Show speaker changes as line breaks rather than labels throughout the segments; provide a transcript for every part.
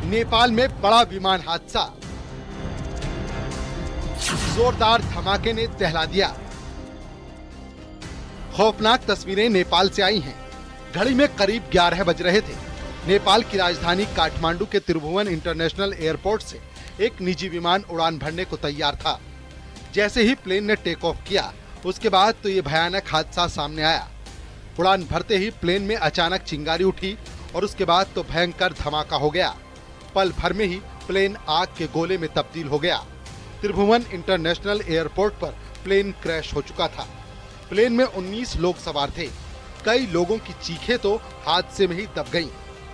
नेपाल में बड़ा विमान हादसा, जोरदार धमाके ने दहला दिया। खौफनाक तस्वीरें नेपाल से आई हैं। घड़ी में करीब 11 बज रहे थे। नेपाल की राजधानी काठमांडू के त्रिभुवन इंटरनेशनल एयरपोर्ट से एक निजी विमान उड़ान भरने को तैयार था। जैसे ही प्लेन ने टेक ऑफ किया, उसके बाद तो ये भयानक हादसा सामने आया। उड़ान भरते ही प्लेन में अचानक चिंगारी उठी और उसके बाद तो भयंकर धमाका हो गया। पल भर में ही प्लेन आग के गोले में तब्दील हो गया। त्रिभुवन इंटरनेशनल एयरपोर्ट पर प्लेन क्रैश हो चुका था। प्लेन में 19 लोग सवार थे। कई लोगों की चीखें तो हादसे में ही दब गईं।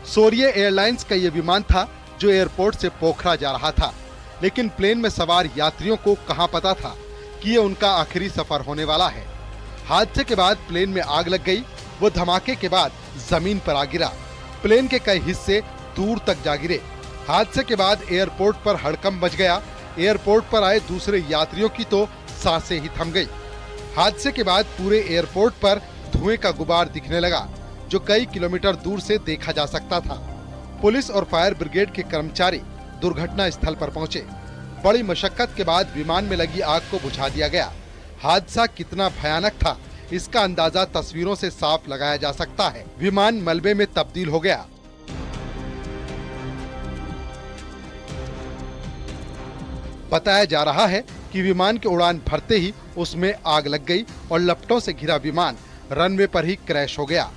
सोरिये एयरलाइंस का ये विमान था जो एयरपोर्ट से पोखरा जा रहा था, लेकिन प्लेन में सवार यात्रियों को कहां पता था कि ये उनका आखिरी सफर होने वाला है। हादसे के बाद प्लेन में आग लग गई। वो धमाके के बाद जमीन पर आ गिरा। प्लेन के कई हिस्से दूर तक जा गिरे। हादसे के बाद एयरपोर्ट पर हड़कंप मच गया। एयरपोर्ट पर आए दूसरे यात्रियों की तो सांसें ही थम गई। हादसे के बाद पूरे एयरपोर्ट पर धुएं का गुबार दिखने लगा, जो कई किलोमीटर दूर से देखा जा सकता था। पुलिस और फायर ब्रिगेड के कर्मचारी दुर्घटना स्थल पर पहुंचे। बड़ी मशक्कत के बाद विमान में लगी आग को बुझा दिया गया। हादसा कितना भयानक था, इसका अंदाजा तस्वीरों से साफ लगाया जा सकता है। विमान मलबे में तब्दील हो गया। बताया जा रहा है कि विमान की उड़ान भरते ही उसमें आग लग गई और लपटों से घिरा विमान रनवे पर ही क्रैश हो गया।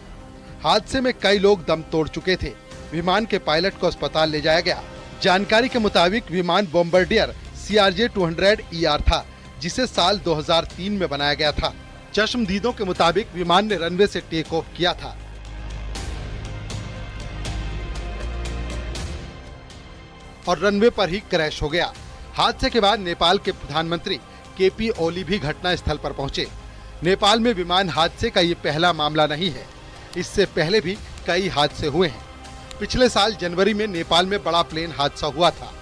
हादसे में कई लोग दम तोड़ चुके थे। विमान के पायलट को अस्पताल ले जाया गया। जानकारी के मुताबिक विमान बॉम्बार्डियर CRJ-200ER था, जिसे साल 2003 में बनाया गया था। चश्मदीदों के मुताबिक विमान ने रनवे से टेक ऑफ किया था और रनवे पर ही क्रैश हो गया। हादसे के बाद नेपाल के प्रधानमंत्री KP ओली भी घटना स्थल पर पहुंचे। नेपाल में विमान हादसे का ये पहला मामला नहीं है। इससे पहले भी कई हादसे हुए हैं। पिछले साल जनवरी में नेपाल में बड़ा प्लेन हादसा हुआ था।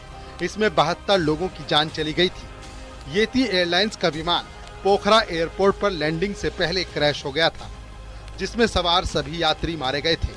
इसमें 72 लोगों की जान चली गई थी। येती एयरलाइंस का विमान पोखरा एयरपोर्ट पर लैंडिंग से पहले क्रैश हो गया था, जिसमें सवार सभी यात्री मारे गए थे।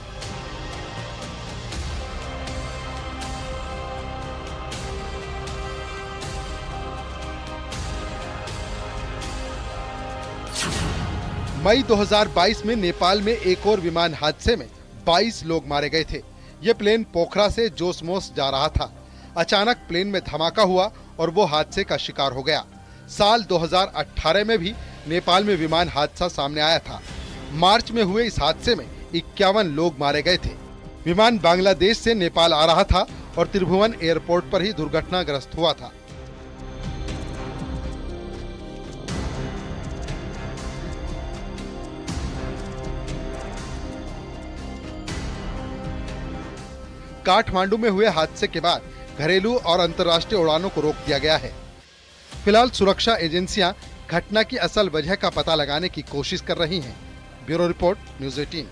मई 2022 में नेपाल में एक और विमान हादसे में 22 लोग मारे गए थे। ये प्लेन पोखरा से जोसमोस जा रहा था। अचानक प्लेन में धमाका हुआ और वो हादसे का शिकार हो गया। साल 2018 में भी नेपाल में विमान हादसा सामने आया था। मार्च में हुए इस हादसे में 51 लोग मारे गए थे। विमान बांग्लादेश से नेपाल आ रहा था और त्रिभुवन एयरपोर्ट पर ही दुर्घटनाग्रस्त हुआ था। काठमांडू में हुए हादसे के बाद घरेलू और अंतर्राष्ट्रीय उड़ानों को रोक दिया गया है। फिलहाल सुरक्षा एजेंसियां घटना की असल वजह का पता लगाने की कोशिश कर रही हैं। Bureau report, news 18।